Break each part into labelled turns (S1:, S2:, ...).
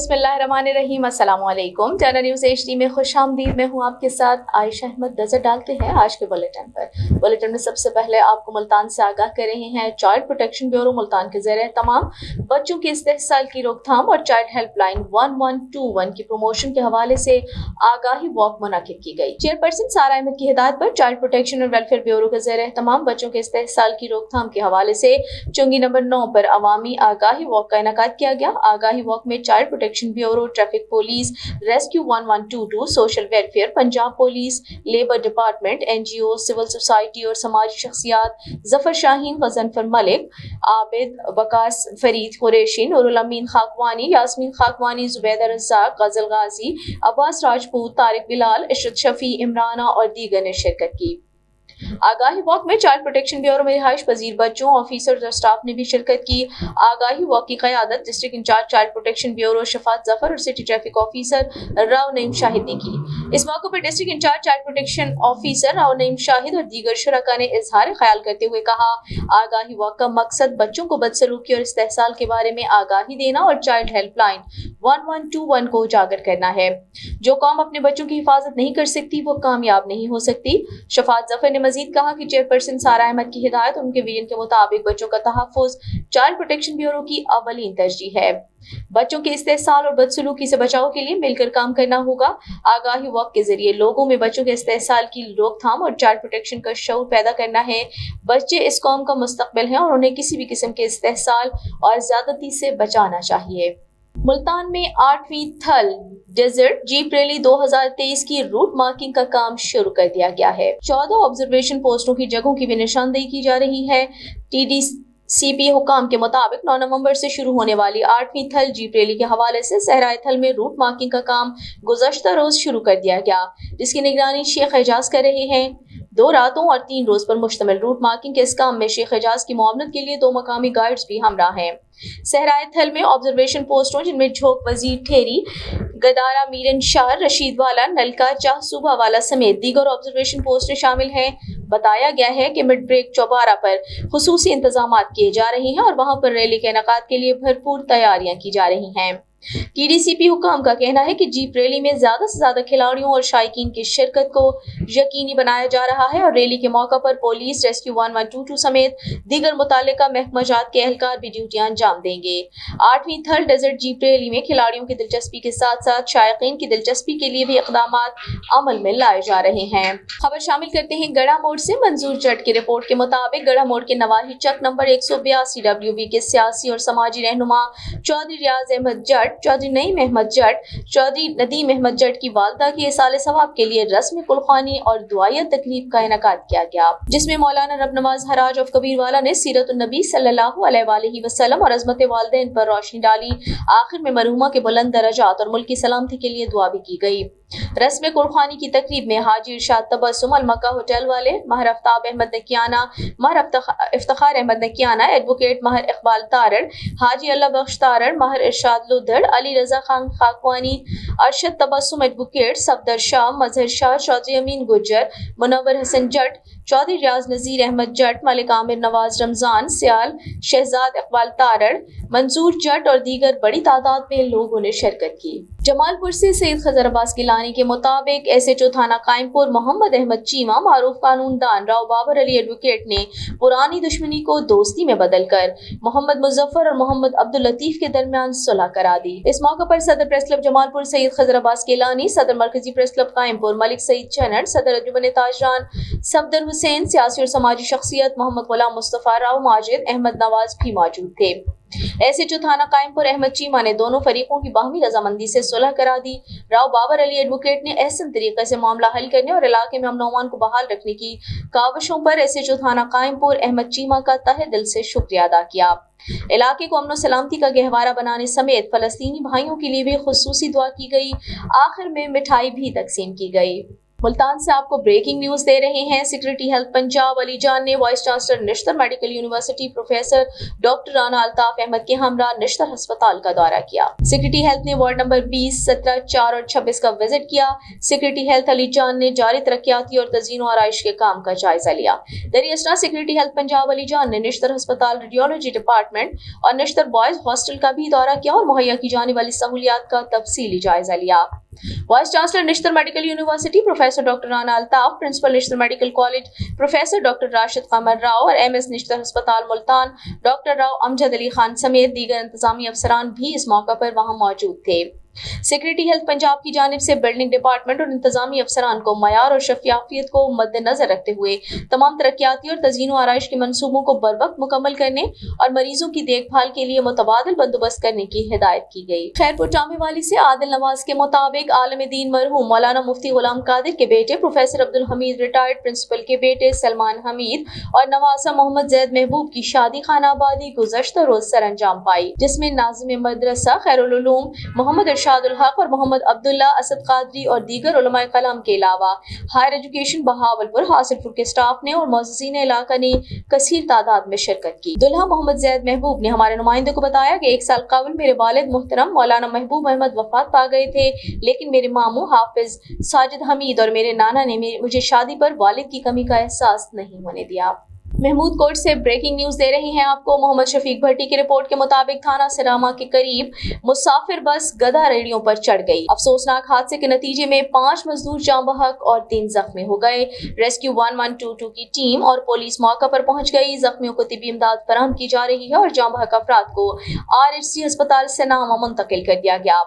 S1: बिस्मिल्लाहिर्रहमानिर्रहीम। अस्सलाम वालेकुम। टर्नर न्यूज़ HD में खुशामदीद। मैं हूँ आपके साथ आयशा अहमद। नजर डालते हैं आज के बुलेटिन पर। बुलेटिन में सबसे पहले आपको मुल्तान से आगाह कर रहे हैं। चाइल्ड प्रोटेक्शन ब्यूरो मुल्तान के ज़ेरे तमाम बच्चों के इस्तेहसाल की रोकथाम और चाइल्ड हेल्पलाइन 1121 की प्रमोशन के हवाले से आगाही वॉक मुनक्किद की गई। चेयरपर्सन सारा अहमद की हिदायत पर चाइल्ड प्रोटेक्शन और वेलफेयर ब्यूरो के ज़ेरे तमाम बच्चों के इस्तेहसाल की रोकथाम के हवाले से चुंगी नंबर 9 पर अवामी आगाही वॉक का इनेकाद किया गया। आगाही वॉक में child protection bureau, traffic police, rescue 1122, social welfare, Punjab police, labour department, NGO, civil society और समाजी शख्सियात जफर शाहीन, गजनफर मलिक, आबिद, वकास फरीद कुरैशी, नूरुल अमीन खाकवानी, यास्मीन खाकवानी, जुबैदा रज़ाक, गजल गाजी, अब्बास राजपूत, तारिक बिलाल, इशरत शफी, इमराना और दीगर ने शिरकत की। आगाही वॉक में चाइल्ड प्रोटेक्शन ब्यूरो में रिहाइश पजीर बच्चों, ऑफिसर और स्टाफ ने भी शिरकत की। आगाही वॉक की क़यादत district in charge child protection bureau Shafat Zafar और city traffic officer Rao Naeem Shahid ने की। इस मौके पर district in charge child protection officer Rao Naeem Shahid और दीगर शुरका ने इजहार ख्याल करते हुए कहा, आगाही वॉक का मकसद बच्चों को बदसलूकी और इस्तेहसाल के बारे में आगाही देना और चाइल्ड हेल्पलाइन 1121 को उजागर करना है। जो कौम अपने बच्चों की हिफाजत नहीं कर सकती वो कामयाब नहीं हो सकती। शफात जफर ने मजीद कहा कि चेयरपर्सन सारा अहमद की हिदायत उनके विजन के मुताबिक बच्चों का तहफ़्फ़ुज़ चाइल्ड प्रोटेक्शन ब्यूरो की अवलीन तरजीह है। बच्चों के इस्तेहसाल और बदसलूकी से बचाव के लिए मिलकर काम करना होगा। आगाही वॉक के जरिए लोगों में बच्चों के इस्तेहसाल की रोकथाम और चाइल्ड प्रोटेक्शन का शऊर पैदा करना है। बच्चे इस कौम का मुस्तकबिल हैं और उन्हें किसी भी किस्म के इस्तेहसाल और ज्यादती से बचाना चाहिए। मुल्तान में 8वीं थल डेजर्ट जीप रैली 2023 की रूट मार्किंग का काम शुरू कर दिया गया है। 14 ऑब्जर्वेशन पोस्टों की जगहों की भी निशानदेही की जा रही है। TDCP हुकाम के मुताबिक 9 नवंबर से शुरू होने वाली 8वीं थल जीप रैली के हवाले से सहराए थल में रूट मार्किंग का काम गुज़श्ता रोज शुरू कर दिया गया, जिसकी निगरानी शेख एजाज कर रहे हैं। 2 रातों और 3 रोज पर मुश्तमिल रूट मार्किंग के इस काम में शेख एजाज की मुआवनत के लिए 2 मकामी गाइड्स भी हमराह हैं। सहराए थल में ऑब्जर्वेशन पोस्टों जिनमें झोंक वजीर ठेरी, गदारा मीरन शाह, रशीद वाला, नलका चाह सूबा वाला समेत दीगर ऑब्जर्वेशन पोस्टें शामिल हैं। बताया गया है कि मिड ब्रेक चौबारा पर खुसूसी इंतजामात किए जा रहे हैं और वहां पर रैली के इनेकाद के लिए भरपूर तैयारियां की जा रही हैं। TDCP हुकाम का कहना है कि जीप रैली में ज्यादा से ज्यादा खिलाड़ियों और शायकीन की शिरकत को यकीनी बनाया जा रहा है और रैली के मौका पर पुलिस, रेस्क्यू 1122 समेत दीगर मुतालिका महकमाजात के एहलकार भी ड्यूटियां अंजाम देंगे। 8वीं थल डेजर्ट जीप रैली में खिलाड़ियों की दिलचस्पी के साथ साथ शायकीन की दिलचस्पी के लिए भी इक़दामात अमल में लाए जा रहे हैं। खबर शामिल करते हैं गड़ा मोड़ से। मंजूर जट की रिपोर्ट के मुताबिक गड़ा मोड़ के नवाही चक नंबर 182 WB के सियासी और समाजी रहनुमा चौधरी रियाज अहमद जट, चौधरी नईम अहमद जट, चौधरी नदीम अहमद जट की वालदा की इसाले सवाब के लिए रस्म कुलखानी और दुआया तकरीब का इनेकाद किया गया, जिसमें मौलाना रब नवाज हराज ऑफ कबीर वाला ने सीरत नबी सल्लल्लाहु अलैहि वसल्लम और अज़मत वालिदैन पर रोशनी डाली। आखिर में मरहुमा के बुलंद दरजात और मुल्क की सलामती के लिए दुआ भी की गई। रस्म कुलखानी की तकरीब में हाजी इरशाद तबस्सुम अल मक्का होटल वाले, महर आफ्ताब अहमद नकियाना, महर इफ्तिखार अहमद नकियाना, एडवोकेट महर इकबाल तारड़, हाजी अल्लाह बख्श तारड़, महर इरशाद लुधड़, अली रजा खान खाकवानी, अरशद तबस्सुम एडवोकेट, सफदर शाह, मजहर शाह, चौधरी अमीन गुज्जर, मुनव्वर हसन जट, चौधरी रियाज नजीर अहमद जट, मलिक आमिर नवाज रमजान सियाल, शहजाद इकबाल तारड़, मंसूर जट और दीगर बड़ी तादाद में लोगों ने शिरकत की। जमालपुर से सैयद खजर अब्बास गिलानी के मुताबिक SHO थाना कायमपुर मोहम्मद अहमद चीमा मारूफ कानूनदान राव बाबर अली एडवोकेट ने पुरानी दुश्मनी को दोस्ती में बदलकर मोहम्मद मुजफ्फर और मोहम्मद अब्दुल लतीफ के दरमियान सुलह करा दी। इस मौके पर सदर प्रेस क्लब जमालपुर सैयद खजर अब्बास गिलानी, सदर मरकजी प्रेस क्लब कायमपुर मलिक सईद चनड़, सदर अंजुमन ताजरान सफदर हुसैन, सियासी और समाजी शख्सियत मोहम्मद गुलाम मुस्तफा, राव माजिद, अहमद नवाज भी मौजूद थे। SHO थाना कायमपुर अहमद चीमा ने दोनों फरीकों की बाहमी रजामंदी से सुलह करा दी। राव बाबर अली एडवोकेट ने एहसन तरीके से मामला हल करने और इलाके में अमन अमान को बहाल रखने की काविशों पर SHO थाना कायमपुर अहमद चीमा का तहे दिल से शुक्रिया अदा किया। इलाके को अमन सलामती का गहवारा बनाने समेत फलस्तीनी भाइयों के लिए भी खुसूसी दुआ की गई। आखिर में मिठाई भी तकसीम की गई। मुल्तान से आपको ब्रेकिंग न्यूज दे रहे हैं। सिक्योरिटी हेल्थ पंजाब अली जान ने vice chancellor Nishtar medical university professor doctor Rana Altaf Ahmed के हमरा निश्तर अस्पताल का दौरा किया। सिक्योरिटी हेल्थ ने वार्ड नंबर 20, 17, 4 और 26 का विजिट किया। सिक्योरिटी हेल्थ अली जान ने जारी तरक्याती और तज़ीन आराइश के काम का जायजा लिया। दरियासना सिक्योरिटी हेल्थ पंजाब अली जान ने निश्तर अस्पताल, रेडियोलॉजी डिपार्टमेंट और निश्तर बॉयज हॉस्टल का भी दौरा किया और मुहैया की जाने वाली सहूलियात का तफसीली जायजा लिया। Vice chancellor Nishtar medical university professor doctor Rana Altaf, principal Nishtar medical college professor doctor Rashid Qamar Rao और एमएस निश्तर अस्पताल मुल्तान डॉक्टर राव अमजद अली खान समेत दीगर इंतजामी अफसरान भी इस मौका पर वहां मौजूद थे। सिक्योरिटी हेल्थ पंजाब की जानिब से बिल्डिंग डिपार्टमेंट और इंतजामी अफसरान को मयार और शफाफियत को मद्देनजर रखते हुए तमाम तरक्याती और तज़ीन आराइश के मंसूबों को बर वक्त मुकम्मल करने और मरीजों की देखभाल के लिए मुतबादिल बंदोबस्त करने की हिदायत की गई। खैरपुर टामे वाली से आदिल नवाज के मुताबिक आलम दीन मरहूम मौलाना मुफ्ती गुलाम कादिर के बेटे professor Abdul Hameed retired principal के बेटे सलमान हमीद और नवासा मोहम्मद जैद महबूब की शादी खानाबादी गुज़श्ता रोज सर अंजाम पाई, जिसमें नाज़िम मदरसा खैरुल उलूम मोहम्मद इरशादुल हक और मोहम्मद अब्दुल्ला असद कादरी और दीगर उलमाए कलाम के अलावा हायर एजुकेशन बहावलपुर हासिलपुर के स्टाफ ने और मौजूदीन इलाका ने कसीर तादाद में शिरकत की। दुल्हा मोहम्मद जैद महबूब ने हमारे नुमाइंदे को बताया कि 1 साल कबल मेरे वालिद मुहतरम मौलाना महबूब अहमद वफात पा गए थे, लेकिन मेरे मामू हाफिज साजिद हमीद और मेरे नाना ने मुझे शादी पर वालिद की कमी का एहसास नहीं होने दिया। महमूद कोट से ब्रेकिंग न्यूज दे रहे हैं आपको। मोहम्मद शफीक भट्टी की रिपोर्ट के मुताबिक थाना सिरामा के करीब मुसाफिर बस गधा रेडियों पर चढ़ गई। अफसोसनाक हादसे के नतीजे में 5 मजदूर जाँ बहक और 3 जख्मी हो गए। रेस्क्यू 1122 की टीम और पुलिस मौका पर पहुंच गई। जख्मियों को तिबी इमदाद फराहम की जा रही है और जाँ बहक अफराद को RHC अस्पताल सिरामा मुंतकिल कर दिया गया।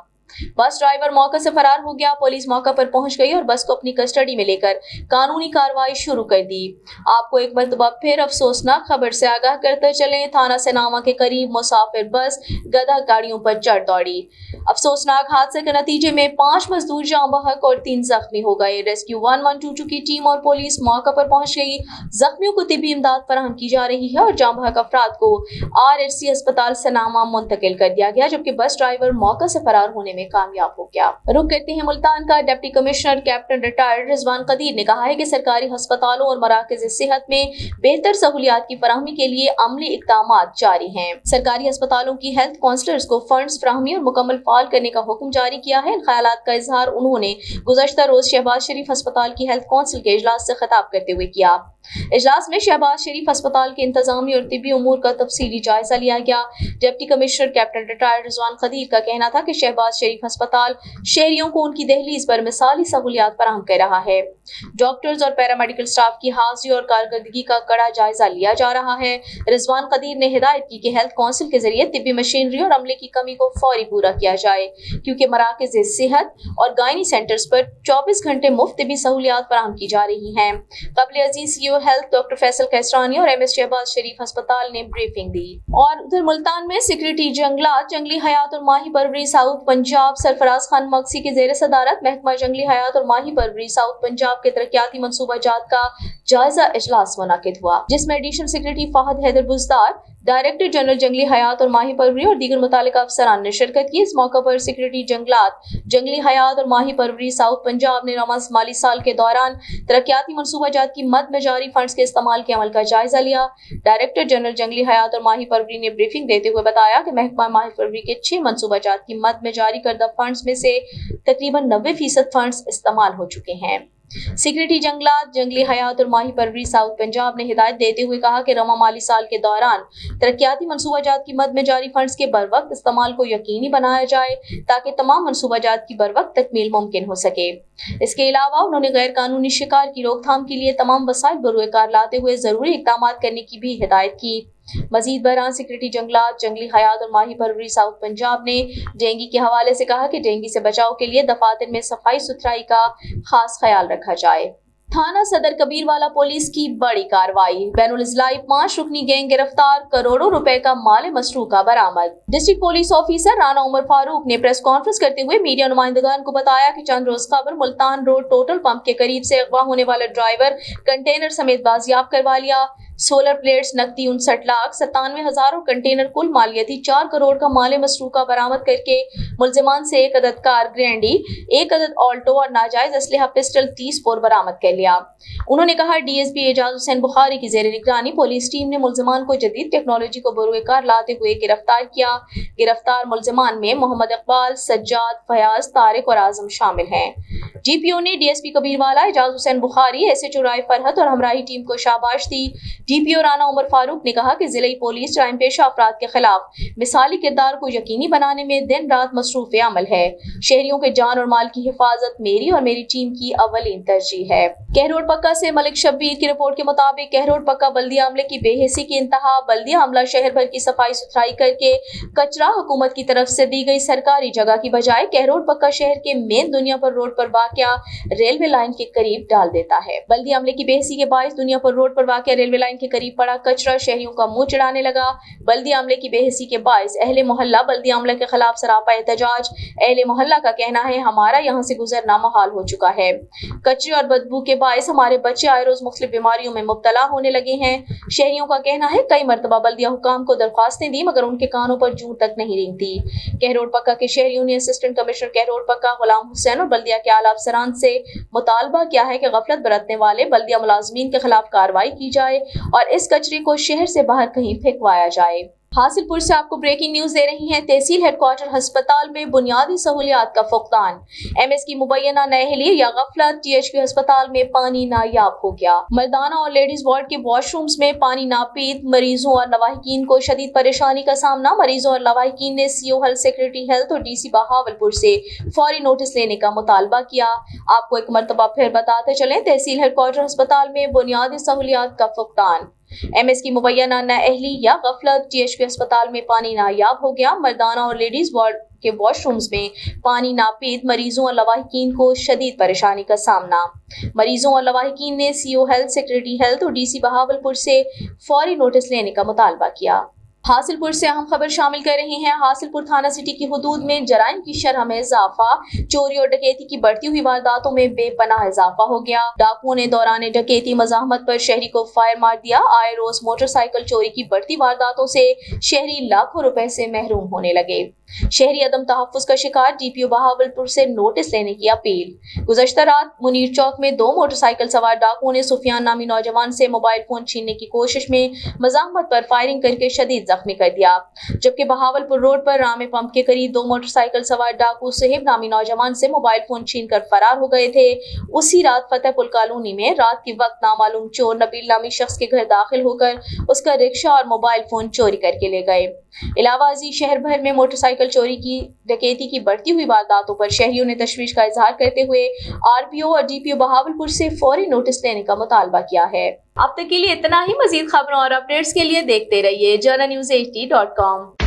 S1: बस ड्राइवर मौके से फरार हो गया। पुलिस मौका पर पहुंच गई और बस को अपनी कस्टडी में लेकर कानूनी कार्रवाई शुरू कर दी। आपको एक मरतबा फिर अफसोसनाक खबर से आगाह करते चले। थाना सिनामा के करीब मुसाफिर बस गधा गाड़ियों पर चढ़ दौड़ी। अफसोसनाक हादसे के नतीजे में 5 मजदूर जाँ बहक और 3 जख्मी हो गए। रेस्क्यू 1122 की टीम और पुलिस मौका पर पहुंच गई। जख्मियों को तिबी इमदाद फराहम की जा रही है और जाँ बहक अफराद को RHC अस्पताल सिनामा मुंतकिल कर दिया गया, जबकि बस ड्राइवर मौका से फरार होने में कामयाब हो गया। रुक करते हैं मुल्तान का। Deputy commissioner captain retired Rizwan Qadeer ने कहा है कि सरकारी अस्पतालों और मराकज़ सेहत में बेहतर सहूलियात की फराहमी के लिए अमली इक़दामात जारी हैं। सरकारी अस्पतालों की हेल्थ काउंसलर्स को फंड्स फराहमी और मुकम्मल फाल करने का हुक्म जारी किया है। इन ख्यालात का इजहार उन्होंने गुज़श्ता रोज शहबाज शरीफ अस्पताल की हेल्थ काउंसिल के इजलास से खिताब करते हुए किया। इजलास में शहबाज शरीफ अस्पताल के इंतजामी और तिबी उमूर का तफसीली जायजा लिया गया। Deputy commissioner captain retired Rizwan Qadeer का कहना था कि शहबाज शरीफ अस्पताल शहरियों को उनकी दहलीज पर मिसाली सहूलियात फराहम कर रहा है। डॉक्टर्स और पैरामेडिकल स्टाफ की हाजिरी और कारकर्दगी का कड़ा जायजा लिया जा रहा है। रिजवान कदीर ने हिदायत की कि हेल्थ काउंसिल के जरिए तिबी मशीनरी और अमले की कमी को फौरी पूरा किया जाए, क्योंकि मराकज़ सेहत और गायनी सेंटर्स पर 24 घंटे मुफ्त तिबी सहूलियात फराहम की जा रही हैं। कबल अजीज CEO health doctor Faisal Kaisrani और MS शहबाज शरीफ अस्पताल ने ब्रीफिंग दी। और उधर मुल्तान में सिक्योरिटी जंगलात, जंगली हयात और माही परवरी साउथ पंजाब सरफराज खान मक्सी के जेर सदारत महकमा जंगली हयात और माही परवरी साउथ पंजाब के तरक्याती मनसूबा जात का जायजा इजलास मुनाकिद हुआ, जिसमें additional secretary Fahad Haider Buzdar, director general जंगली हयात और माही परवरी और दीगर मुतालिका अफसरान ने शिरकत की। इस मौका पर सेक्रेटरी जंगलात, जंगली हयात और माही परवरी साउथ पंजाब ने रवां माली साल के दौरान तरक्याती मनसूबा जात की मद में जारी फंड्स के इस्तेमाल के अमल का जायजा लिया। डायरेक्टर जनरल जंगली हयात और माही परवरी ने ब्रीफिंग देते हुए बताया कि महकमा माही परवरी के 6 मनसूबा जात की मद में जारी करदा फंड्स में से तकरीबन 90% फंड्स इस्तेमाल हो चुके हैं। सेक्रेटरी जंगलात, जंगली हयात और माही परवरी साउथ पंजाब ने हिदायत देते हुए कहा कि रवां माली साल के दौरान तरक्याती मनसूबाजात की मद में जारी फंड्स के बर वक्त इस्तेमाल को यकीनी बनाया जाए, ताकि तमाम मनसूबाजात की बर वक्त तकमील मुमकिन हो सके। इसके अलावा उन्होंने गैर कानूनी शिकार की रोकथाम के लिए तमाम वसाइल बरूएकार लाते हुए जरूरी इक़दाम करने की भी हिदायत की। मजीद बहरान सेक्रेटरी जंगलात, जंगली हयात और माही परवरी साउथ पंजाब ने डेंगू के हवाले से कहा कि डेंगू से बचाव के लिए दफातर में सफाई सुथराई का खास ख्याल रखा जाए। थाना सदर कबीरवाला पुलिस की बड़ी कार्रवाई, बैनुल इजलाई 5 रुकनी गैंग गिरफ्तार, करोड़ों रुपए का माल मसरूका बरामद। District police officer Rana Umar Farooq ने प्रेस कॉन्फ्रेंस करते हुए मीडिया नुमाइंदगान को बताया कि चंद रोज कबल मुल्तान रोड टोटल पंप के करीब से अगवा होने वाला ड्राइवर कंटेनर समेत बाजियाब करवा लिया। सोलर प्लेट्स नकदी 59,97,000 और कंटेनर कुल मालियती 4 करोड़ का माल मसरूका बरामद करके मुलजिमान से एक अदद कार ग्रैंडी, एक अदद ऑल्टो और नाजायज असलहा पिस्टल 30 बोर बरामद कर लिया। उन्होंने कहा डीएसपी एजाज हुसैन बुखारी की जेर निगरानी पुलिस टीम ने मुलजिमान को जदीद टेक्नोलॉजी को बरूए कार लाते हुए गिरफ्तार किया। गिरफ्तार मुलजिमान में मोहम्मद इकबाल, सज्जाद, फयाज, तारिक और आजम शामिल हैं। जीपीओ ने डीएसपी कबीरवाला, एजाज हुसैन बुखारी, एसएचओ राय फरहत और हमराही टीम को शाबाश दी। डीपीओ राना उमर फारूक ने कहा कि जिले पुलिस जराइम पेशा अफराद के खिलाफ मिसाली किरदार को यकीनी बनाने में दिन रात मसरूफ अमल है। शहरियों के जान और माल की हिफाजत मेरी और मेरी टीम की अवलीन तरजीह है। कहरोड पक्का से मलिक शब्बीर की रिपोर्ट के मुताबिक कहरोड पक्का बल्दिया अमले की बेहिसी की इंतहा। बल्दिया अमला शहर भर की सफाई सुथराई करके कचरा हुकूमत की तरफ से दी गई सरकारी जगह की बजाय कहरोड पक्का शहर के मेन दुनिया पर रोड पर वाक़या रेलवे लाइन के करीब डाल देता है। बल्दिया अमले की बेहिसी के बायस दुनिया पर रोड पर वाक़या रेलवे लाइन के करीब पड़ा कचरा शहरियों का मुंह चिढ़ाने लगा। बल्दिया अमले की बेहिसी के बायस अहले मोहल्ला बल्दिया अमले के खिलाफ सरापा एहतजाज। अहले मोहल्ला का कहना है हमारा यहाँ से गुजरना मुहाल हो चुका है। कचरे और बदबू के बायस हमारे बच्चे आए रोज मुख्तलिफ बीमारियों में मुब्तला होने लगे हैं। शहरियों का कहना है कई मरतबा बल्दिया हुकाम को दरख्वास्तें दी मगर उनके कानों पर जूं तक नहीं रेंगती। कहरोड पक्का के शहरियों ने असिस्टेंट कमिश्नर कहरोड पक्का गुलाम हुसैन और बल्दिया के आला अफसरान से मुतालबा किया है कि गफलत बरतने वाले बल्दिया मुलाजमीन के खिलाफ कार्रवाई की जाए और इस कचरे को शहर से बाहर कहीं फेंकवाया जाए। हासिलपुर से आपको ब्रेकिंग न्यूज दे रही हैं। तहसील हेडक्वार्टर अस्पताल में बुनियादी सहूलियात का फुकदान। एमएस की मुबैना नाअहली या गफलत। टीएचपी अस्पताल में पानी नायाब हो गया। मर्दाना और लेडीज वार्ड के वॉशरूम्स में पानी नापीद। मरीजों और लवाहिकीन को शदीद परेशानी का सामना। मरीजों और लवाहिकीन ने सीओ हेल्थ, सेक्रेटरी हेल्थ और डीसी बहावलपुर से फौरी नोटिस लेने का मुतालबा किया। आपको एक मरतबा फिर बताते चले, तहसील हेडक्वार्टर अस्पताल में बुनियादी सहूलियात का फुकदान। एमएस की मुबैना नाअहली या गफलत। टीएचपी अस्पताल में पानी नायाब हो गया। मर्दाना और लेडीज वार्ड के वॉशरूम्स में पानी नापीद। मरीजों और लवाहिकीन को शदीद परेशानी का सामना। मरीजों और लवाहिकीन ने सीओ हेल्थ, सेक्रेटरी हेल्थ और डीसी बहावलपुर से फौरी नोटिस लेने का मुतालबा किया। हासिलपुर से अहम खबर शामिल कर रहे हैं। हासिलपुर थाना सिटी की हुदूद में जराइम की शरह में इजाफा। चोरी और डकैती की बढ़ती हुई वारदातों में बेपनाह इजाफा हो गया। डाकुओं ने दौरान डकैती मज़ाहमत पर शहरी को फायर मार दिया। आए रोज मोटरसाइकिल चोरी की बढ़ती वारदातों से शहरी लाखों रुपए से महरूम होने लगे। शहरी अदम तहफ्फुज का शिकार। डीपीओ बहावलपुर से नोटिस लेने की अपील। गुज़श्ता रात मुनीर चौक में 2 मोटरसाइकिल सवार डाकुओं ने सुफियान नामी नौजवान से मोबाइल फोन छीनने की कोशिश में मज़ाहमत पर फायरिंग करके शदीद जख्मी कर दिया। जबकि बहावलपुर रोड पर रामे पंप के करीब 2 मोटरसाइकिल सवार डाकू सुहेब नामी नौजवान से मोबाइल फोन छीन कर फरार हो गए थे। उसी रात फतेहपुर कॉलोनी में रात के वक्त नामालूम चोर नबील नामी शख्स के घर दाखिल होकर उसका रिक्शा और मोबाइल फोन चोरी करके ले गए। इलाहाबादी शहर भर में मोटरसाइकिल चोरी की डकैती की बढ़ती हुई वारदातों पर शहरियों ने तशवीश का इजहार करते हुए आरपीओ और डीपीओ बहावलपुर से फौरी नोटिस लेने का मुतालबा किया है। अब तक के लिए इतना ही। मजीद खबरों और अपडेट्स के लिए देखते रहिए JANA News HD.com।